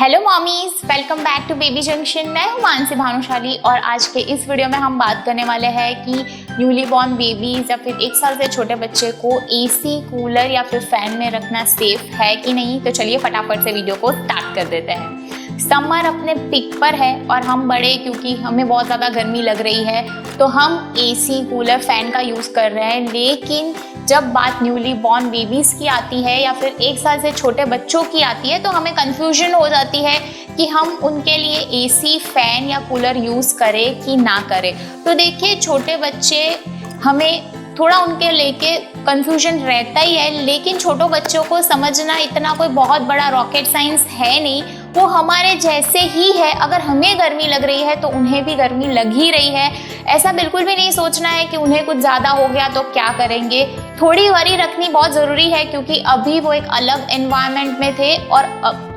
Hello mommies, welcome back to Baby Junction. मैं हूँ मानसी भानुशाली और आज के इस वीडियो में हम बात करने वाले हैं कि न्यूली बॉर्न बेबीज या फिर 1 साल से छोटे बच्चे को एसी, कूलर या फिर फैन में रखना सेफ है कि नहीं। तो चलिए फटाफट से वीडियो को स्टार्ट कर देते हैं। समर अपने पिक पर है और हम बड़े, क्योंकि हमें बहुत ज़्यादा गर्मी लग रही है तो हम एसी, कूलर, फैन का यूज़ कर रहे हैं। लेकिन जब बात न्यूली बॉर्न बेबीज़ की आती है या फिर 1 साल से छोटे बच्चों की आती है तो हमें कंफ्यूजन हो जाती है कि हम उनके लिए एसी, फैन या कूलर यूज़ करें कि ना करें। तो देखिए, छोटे बच्चे हमें थोड़ा उनके लेके कंफ्यूजन रहता ही है, लेकिन छोटों बच्चों को समझना इतना कोई बहुत बड़ा रॉकेट साइंस है नहीं। वो हमारे जैसे ही है। अगर हमें गर्मी लग रही है तो उन्हें भी गर्मी लग ही रही है। ऐसा बिल्कुल भी नहीं सोचना है कि उन्हें कुछ ज़्यादा हो गया तो क्या करेंगे। थोड़ी वरी रखनी बहुत ज़रूरी है, क्योंकि अभी वो एक अलग एनवायरनमेंट में थे और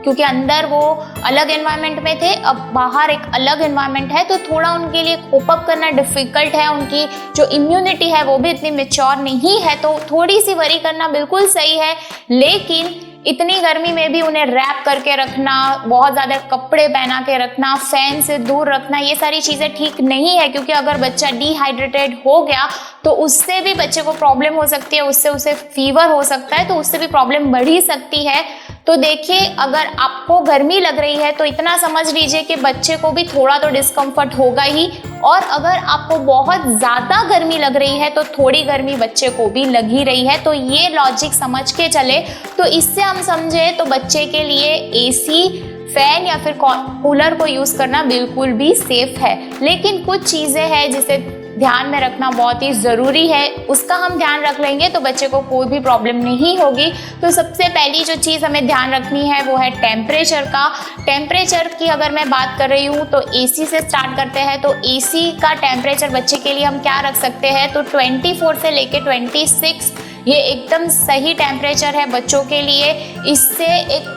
क्योंकि अंदर वो अलग एनवायरनमेंट में थे, अब बाहर एक अलग एनवायरनमेंट है तो थोड़ा उनके लिए कोप अप करना डिफ़िकल्ट है। उनकी जो इम्यूनिटी है वो भी इतनी मैच्योर नहीं है, तो थोड़ी सी वरी करना बिल्कुल सही है। लेकिन इतनी गर्मी में भी उन्हें रैप करके रखना, बहुत ज़्यादा कपड़े पहना के रखना, फैन से दूर रखना, ये सारी चीज़ें ठीक नहीं है। क्योंकि अगर बच्चा डिहाइड्रेटेड हो गया तो उससे भी बच्चे को प्रॉब्लम हो सकती है, उससे उसे फीवर हो सकता है, तो उससे भी प्रॉब्लम बढ़ ही सकती है। तो देखिए, अगर आपको गर्मी लग रही है तो इतना समझ लीजिए कि बच्चे को भी थोड़ा तो डिस्कम्फर्ट होगा ही, और अगर आपको बहुत ज़्यादा गर्मी लग रही है तो थोड़ी गर्मी बच्चे को भी लग ही रही है। तो ये लॉजिक समझ के चले तो इससे हम समझे तो बच्चे के लिए एसी, फैन या फिर कूलर को यूज़ करना बिल्कुल भी सेफ है। लेकिन कुछ चीज़ें हैं जिसे ध्यान में रखना बहुत ही ज़रूरी है, उसका हम ध्यान रख लेंगे तो बच्चे को कोई भी प्रॉब्लम नहीं होगी। तो सबसे पहली जो चीज़ हमें ध्यान रखनी है वो है टेम्परेचर का। टेम्परेचर की अगर मैं बात कर रही हूँ तो एसी से स्टार्ट करते हैं। तो एसी का टेम्परेचर बच्चे के लिए हम क्या रख सकते हैं, तो 24 से लेके 26 ये एकदम सही टेम्परेचर है बच्चों के लिए। इससे एक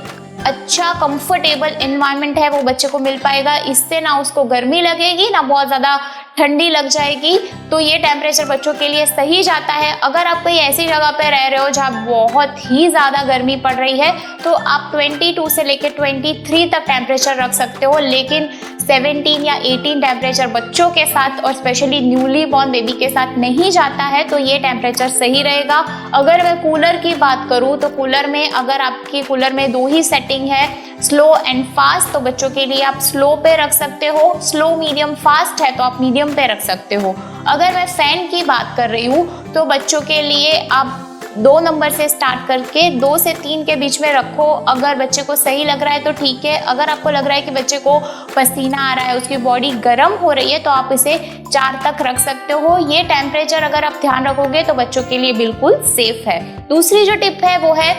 अच्छा कंफर्टेबल एनवायरनमेंट है वो बच्चे को मिल पाएगा। इससे ना उसको गर्मी लगेगी ना बहुत ज़्यादा ठंडी लग जाएगी। तो ये टेम्परेचर बच्चों के लिए सही जाता है। अगर आप कोई ऐसी जगह पे रह रहे हो जहाँ बहुत ही ज़्यादा गर्मी पड़ रही है तो आप 22 से लेकर 23 तक टेम्परेचर रख सकते हो। लेकिन 17 या 18 टेम्परेचर बच्चों के साथ और स्पेशली न्यूली बॉर्न बेबी के साथ नहीं जाता है, तो ये टेम्परेचर सही रहेगा। अगर मैं कूलर की बात करूँ तो कूलर में अगर आपकी कूलर में 2 ही सेटिंग है, स्लो एंड फास्ट, तो बच्चों के लिए आप स्लो पे रख सकते हो। स्लो, मीडियम, फास्ट है तो आप मीडियम पे रख सकते हो। अगर मैं फैन की बात कर रही हूँ तो बच्चों के लिए आप 2 नंबर से स्टार्ट करके 2 से 3 के बीच में रखो। अगर बच्चे को सही लग रहा है तो ठीक है। अगर आपको लग रहा है कि बच्चे को पसीना आ रहा है, उसकी बॉडी गर्म हो रही है, तो आप इसे 4 तक रख सकते हो। ये टेम्परेचर अगर आप ध्यान रखोगे तो बच्चों के लिए बिल्कुल सेफ है। दूसरी जो टिप है वो है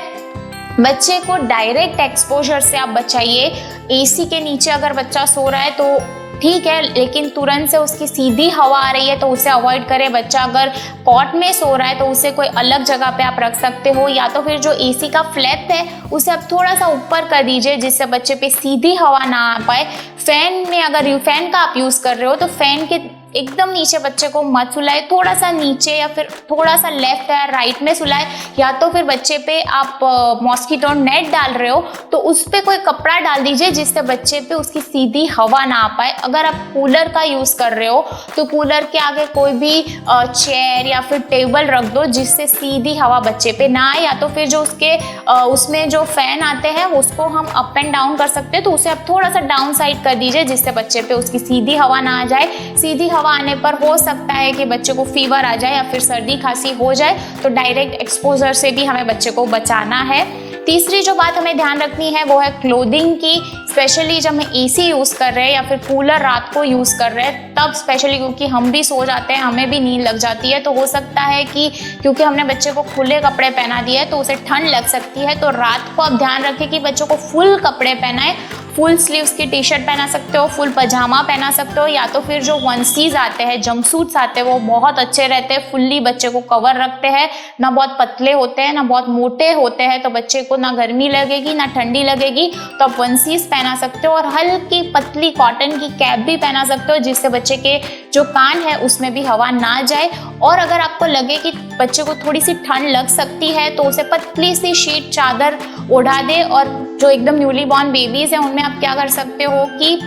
बच्चे को डायरेक्ट एक्सपोजर से आप बचाइए। एसी के नीचे अगर बच्चा सो रहा है तो ठीक है, लेकिन तुरंत से उसकी सीधी हवा आ रही है तो उसे अवॉइड करें। बच्चा अगर कॉट में सो रहा है तो उसे कोई अलग जगह पे आप रख सकते हो, या तो फिर जो एसी का फ्लैप है उसे आप थोड़ा सा ऊपर कर दीजिए जिससे बच्चे पे सीधी हवा ना आ पाए। फैन में अगर फैन का आप यूज़ कर रहे हो तो फैन के एकदम नीचे बच्चे को मत सुलाए, थोड़ा सा नीचे या फिर थोड़ा सा लेफ्ट या राइट में सुलाए। या तो फिर बच्चे पे आप मॉस्किटो नेट डाल रहे हो तो उस पर कोई कपड़ा डाल दीजिए जिससे बच्चे पे उसकी सीधी हवा ना आ पाए। अगर आप कूलर का यूज़ कर रहे हो तो कूलर के आगे कोई भी चेयर या फिर टेबल रख दो जिससे सीधी हवा बच्चे पे ना आए। या तो फिर जो उसके उसमें जो फैन आते हैं उसको हम अप एंड डाउन कर सकते हैं, तो उसे आप थोड़ा सा डाउन साइड कर दीजिए जिससे बच्चे पे उसकी सीधी हवा ना आ जाए। सीधी हवा आने पर हो सकता है कि बच्चे को फीवर आ जाए या फिर सर्दी खांसी हो जाए, तो डायरेक्ट एक्सपोजर से भी हमें बच्चे को बचाना है। तीसरी जो बात हमें ध्यान रखनी है वो है क्लोथिंग की। स्पेशली जब हम एसी यूज़ कर रहे हैं या फिर कूलर रात को यूज़ कर रहे हैं तब स्पेशली, क्योंकि हम भी सो जाते हैं, हमें भी नींद लग जाती है, तो हो सकता है कि क्योंकि हमने बच्चे को खुले कपड़े पहना दिए तो उसे ठंड लग सकती है। तो रात को आप ध्यान रखें कि बच्चों को फुल कपड़े पहनाएं। फुल स्लीव्स की टी शर्ट पहना सकते हो, फुल पजामा पहना सकते हो, या तो फिर जो वंसीज आते हैं, जंपसूट्स आते हैं, वो बहुत अच्छे रहते हैं, फुल्ली बच्चे को कवर रखते हैं, ना बहुत पतले होते हैं ना बहुत मोटे होते हैं, तो बच्चे को ना गर्मी लगेगी ना ठंडी लगेगी। तो आप वंसीज पहना सकते हो और हल्की पतली कॉटन की कैप भी पहना सकते हो जिससे बच्चे के जो कान है उसमें भी हवा ना जाए। और अगर आपको लगे कि बच्चे को थोड़ी सी ठंड लग सकती है तो उसे पतली सी शीट चादर ओढ़ा दे। और जो एकदम न्यूली बॉर्न बेबीज हैं उनमें आप क्या कर सकते हो कि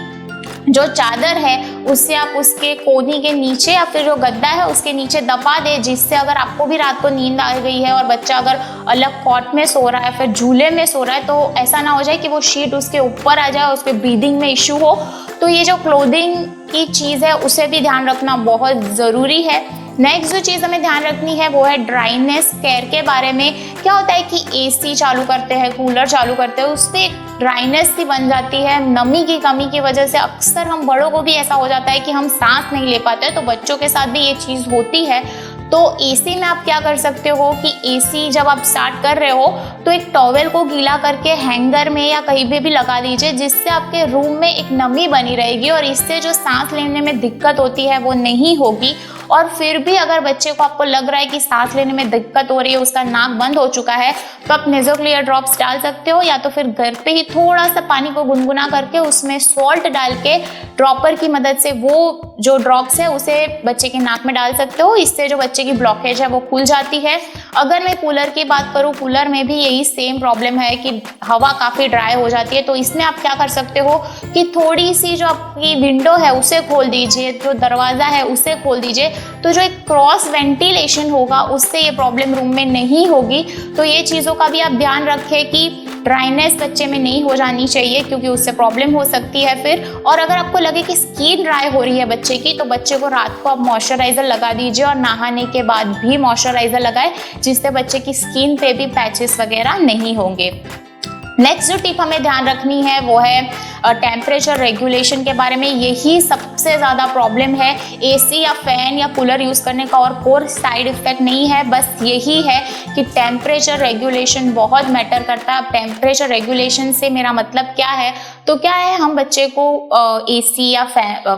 जो चादर है उससे आप उसके कोहनी के नीचे या फिर जो गद्दा है उसके नीचे दबा दे, जिससे अगर आपको भी रात को नींद आ गई है और बच्चा अगर अलग कॉट में सो रहा है फिर झूले में सो रहा है तो ऐसा ना हो जाए कि वो शीट उसके ऊपर आ जाए और उसके ब्रीदिंग में इशू हो। तो ये जो क्लोथिंग की चीज़ है उसे भी ध्यान रखना बहुत ज़रूरी है। नेक्स्ट जो चीज़ हमें ध्यान रखनी है वो है ड्राइनेस केयर के बारे में। क्या होता है कि एसी चालू करते हैं, कूलर चालू करते हैं, उस पर एक ड्राइनेस सी बन जाती है नमी की कमी की वजह से। अक्सर हम बड़ों को भी ऐसा हो जाता है कि हम सांस नहीं ले पाते, तो बच्चों के साथ भी ये चीज़ होती है। तो एसी में आप क्या कर सकते हो कि एसी जब आप स्टार्ट कर रहे हो तो एक टॉवेल को गीला करके हैंगर में या कहीं भी लगा दीजिए, जिससे आपके रूम में एक नमी बनी रहेगी और इससे जो सांस लेने में दिक्कत होती है वो नहीं होगी। और फिर भी अगर बच्चे को आपको लग रहा है कि सांस लेने में दिक्कत हो रही है, उसका नाक बंद हो चुका है, तो आप नेज़ोक्लियर ड्रॉप्स डाल सकते हो, या तो फिर घर पे ही थोड़ा सा पानी को गुनगुना करके उसमें सॉल्ट डाल के ड्रॉपर की मदद से वो जो ड्रॉप्स है उसे बच्चे के नाक में डाल सकते हो। इससे जो बच्चे की ब्लॉकेज है वो खुल जाती है। अगर मैं कूलर की बात करूँ, कूलर में भी यही सेम प्रॉब्लम है कि हवा काफ़ी ड्राई हो जाती है। तो इसमें आप क्या कर सकते हो कि थोड़ी सी जो आपकी विंडो है उसे खोल दीजिए, जो दरवाज़ा है उसे खोल दीजिए, तो जो एक क्रॉस वेंटिलेशन होगा उससे ये प्रॉब्लम रूम में नहीं होगी। तो ये चीज़ों का भी आप ध्यान रखें कि ड्राइनेस बच्चे में नहीं हो जानी चाहिए, क्योंकि उससे प्रॉब्लम हो सकती है फिर। और अगर आपको लगे कि स्किन ड्राई हो रही है बच्चे की, तो बच्चे को रात को आप मॉइस्चराइज़र लगा दीजिए और नहाने के बाद भी मॉइस्चराइज़र लगाए, जिससे बच्चे की स्किन पे भी पैचेस वगैरह नहीं होंगे। नेक्स्ट जो टिप हमें ध्यान रखनी है वो है टेम्परेचर रेगुलेशन के बारे में। यही सबसे ज़्यादा प्रॉब्लम है। एसी या फैन या कूलर यूज़ करने का और कोई साइड इफ़ेक्ट नहीं है, बस यही है कि टेम्परेचर रेगुलेशन बहुत मैटर करता है। अब टेम्परेचर रेगुलेशन से मेरा मतलब क्या है, तो क्या है, हम बच्चे को एसी या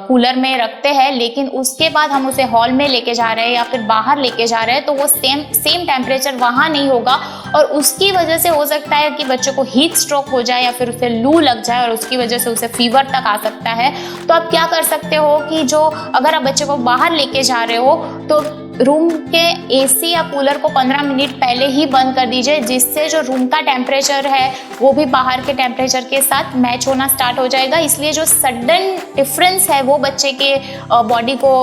कूलर में रखते हैं, लेकिन उसके बाद हम उसे हॉल में लेके जा रहे हैं या फिर बाहर लेके जा रहे हैं, तो वो सेम टेम्परेचर वहाँ नहीं होगा और उसकी वजह से हो सकता है कि बच्चे को हीट स्ट्रोक हो जाए या फिर उसे लू लग जाए और उसकी वजह से उसे फीवर तक आ सकता है। तो आप क्या कर सकते हो कि जो अगर आप बच्चे को बाहर लेके जा रहे हो तो रूम के एसी या कूलर को 15 मिनट पहले ही बंद कर दीजिए, जिससे जो रूम का टेम्परेचर है वो भी बाहर के टेम्परेचर के साथ मैच होना स्टार्ट हो जाएगा। इसलिए जो सडन डिफरेंस है वो बच्चे के बॉडी को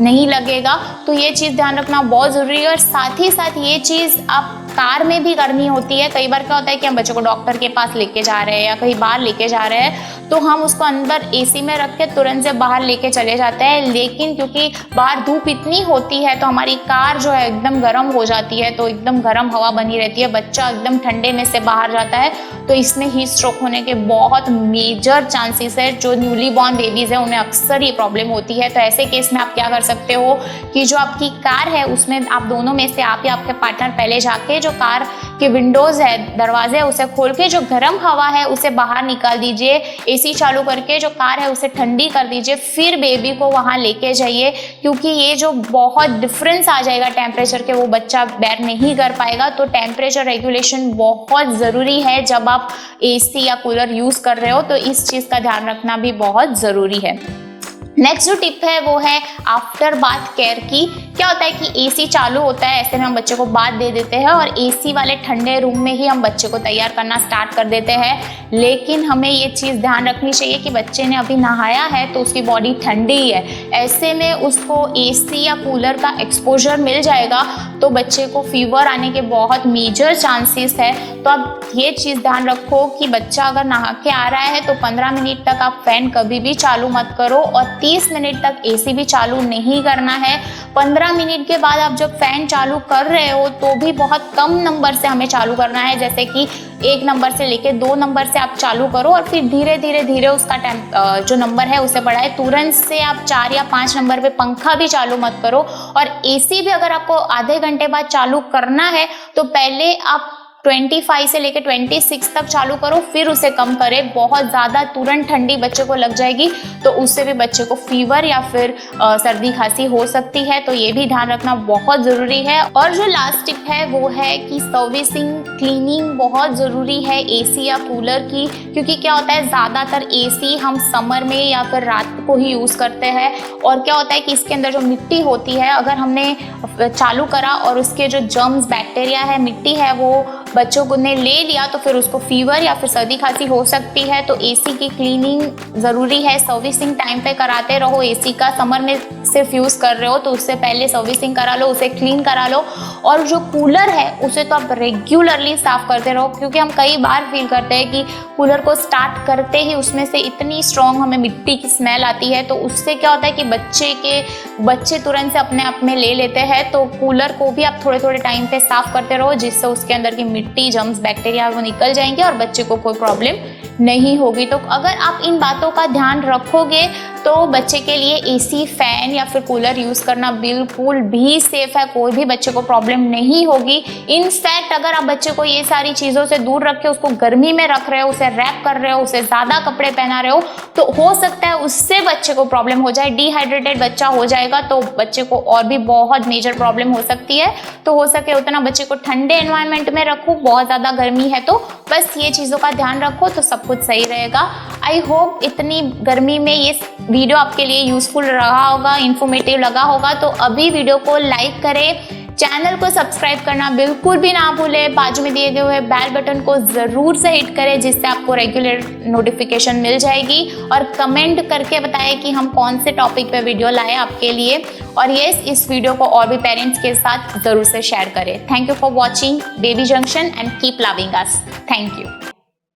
नहीं लगेगा। तो ये चीज़ ध्यान रखना बहुत ज़रूरी है। और साथ ही साथ ये चीज़ आप कार में भी करनी होती है। कई बार क्या होता है कि हम बच्चे को डॉक्टर के पास लेके जा रहे हैं या कहीं बाहर लेके जा रहे हैं, तो हम उसको अंदर एसी में रख के तुरंत से बाहर लेके चले जाते हैं, लेकिन क्योंकि बाहर धूप इतनी होती है तो हमारी कार जो है एकदम गर्म हो जाती है, तो एकदम गर्म हवा बनी रहती है, बच्चा एकदम ठंडे में से बाहर जाता है, तो इसमें हीट स्ट्रोक होने के बहुत मेजर चांसेस है। जो न्यूली बॉर्न बेबीज़ है उन्हें अक्सर ये प्रॉब्लम होती है। तो ऐसे केस में आप क्या कर सकते हो कि जो आपकी कार है उसमें आप दोनों में से आप या आपके पार्टनर पहले जाके जो कार के विंडोज़ है, दरवाजे है, उसे खोल के जो गर्म हवा है उसे बाहर निकाल दीजिए, एसी चालू करके जो कार है उसे ठंडी कर दीजिए, फिर बेबी को वहाँ लेके जाइए, क्योंकि ये जो बहुत डिफरेंस आ जाएगा टेम्परेचर के, वो बच्चा बेयर नहीं कर पाएगा। तो टेम्परेचर रेगुलेशन बहुत ज़रूरी है जब आप एसी या कूलर यूज़ कर रहे हो, तो इस चीज़ का ध्यान रखना भी बहुत ज़रूरी है। नेक्स्ट जो टिप है वो है आफ्टर बाथ केयर की। क्या होता है कि एसी चालू होता है, ऐसे में हम बच्चे को बाथ दे देते हैं और एसी वाले ठंडे रूम में ही हम बच्चे को तैयार करना स्टार्ट कर देते हैं, लेकिन हमें ये चीज़ ध्यान रखनी चाहिए कि बच्चे ने अभी नहाया है तो उसकी बॉडी ठंडी है, ऐसे में उसको एसी या कूलर का एक्सपोजर मिल जाएगा तो बच्चे को फीवर आने के बहुत मेजर चांसेस है। तो आप ये चीज़ ध्यान रखो कि बच्चा अगर नहा के आ रहा है तो 15 मिनट तक आप फैन कभी भी चालू मत करो और 30 मिनट तक एसी भी चालू नहीं करना है। 15 मिनट के बाद आप जब फैन चालू कर रहे हो तो भी बहुत कम नंबर से हमें चालू करना है, जैसे कि 1 नंबर से लेके 2 नंबर से आप चालू करो और फिर धीरे धीरे उसका जो नंबर है उसे बढ़ाए। तुरंत से आप 4 या 5 नंबर पे पंखा भी चालू मत करो। और एसी भी अगर आपको आधे घंटे बाद चालू करना है तो पहले आप 25 से लेकर 26 तक चालू करो, फिर उसे कम करें। बहुत ज़्यादा तुरंत ठंडी बच्चे को लग जाएगी तो उससे भी बच्चे को फीवर या फिर सर्दी खांसी हो सकती है, तो ये भी ध्यान रखना बहुत ज़रूरी है। और जो लास्ट टिप है वो है कि सर्विसिंग क्लीनिंग बहुत ज़रूरी है एसी या कूलर की, क्योंकि क्या होता है ज़्यादातर एसी हम समर में या फिर रात को ही यूज़ करते हैं, और क्या होता है कि इसके अंदर जो मिट्टी होती है, अगर हमने चालू करा और उसके जो जर्म्स बैक्टीरिया है, मिट्टी है, वो बच्चों को ने ले लिया तो फिर उसको फीवर या फिर सर्दी खांसी हो सकती है। तो एसी की क्लीनिंग ज़रूरी है, सर्विसिंग टाइम पे कराते रहो। एसी का समर में सिर्फ यूज़ कर रहे हो तो उससे पहले सर्विसिंग करा लो, उसे क्लीन करा लो। और जो कूलर है उसे तो आप रेगुलरली साफ़ करते रहो, क्योंकि हम कई बार फील करते हैं कि कूलर को स्टार्ट करते ही उसमें से इतनी स्ट्रॉन्ग हमें मिट्टी की स्मेल आती है, तो उससे क्या होता है कि बच्चे तुरंत से अपने आप में ले लेते हैं। तो कूलर को भी आप थोड़े थोड़े टाइम पे साफ़ करते रहो, जिससे उसके अंदर की मिट्टी, जर्म्स, बैक्टीरिया वो निकल जाएंगे और बच्चे को कोई प्रॉब्लम नहीं होगी। तो अगर आप इन बातों का ध्यान रखोगे तो बच्चे के लिए एसी, फैन या फिर कूलर यूज़ करना बिल्कुल भी सेफ है, कोई भी बच्चे को प्रॉब्लम नहीं होगी। इनफैक्ट अगर आप बच्चे को ये सारी चीज़ों से दूर रख के उसको गर्मी में रख रहे हो, उसे रैप कर रहे हो, उसे ज़्यादा कपड़े पहना रहे हो, तो हो सकता है उससे बच्चे को प्रॉब्लम हो जाए, डिहाइड्रेटेड बच्चा हो जाएगा, तो बच्चे को और भी बहुत मेजर प्रॉब्लम हो सकती है। तो हो सके उतना बच्चे को ठंडे एनवायरनमेंट में रखो, बहुत ज़्यादा गर्मी है तो बस ये चीज़ों का ध्यान रखो तो सब कुछ सही रहेगा। आई होप इतनी गर्मी में ये वीडियो आपके लिए यूज़फुल रहा होगा, इन्फॉर्मेटिव लगा होगा। तो अभी वीडियो को लाइक करें, चैनल को सब्सक्राइब करना बिल्कुल भी ना भूलें, बाजू में दिए गए हुए बेल बटन को ज़रूर से हिट करें, जिससे आपको रेगुलर नोटिफिकेशन मिल जाएगी। और कमेंट करके बताएं कि हम कौन से टॉपिक पे वीडियो लाए आपके लिए। और यस, इस वीडियो को और भी पेरेंट्स के साथ ज़रूर से शेयर करें। Thank you for watching baby junction and keep loving us. Thank you.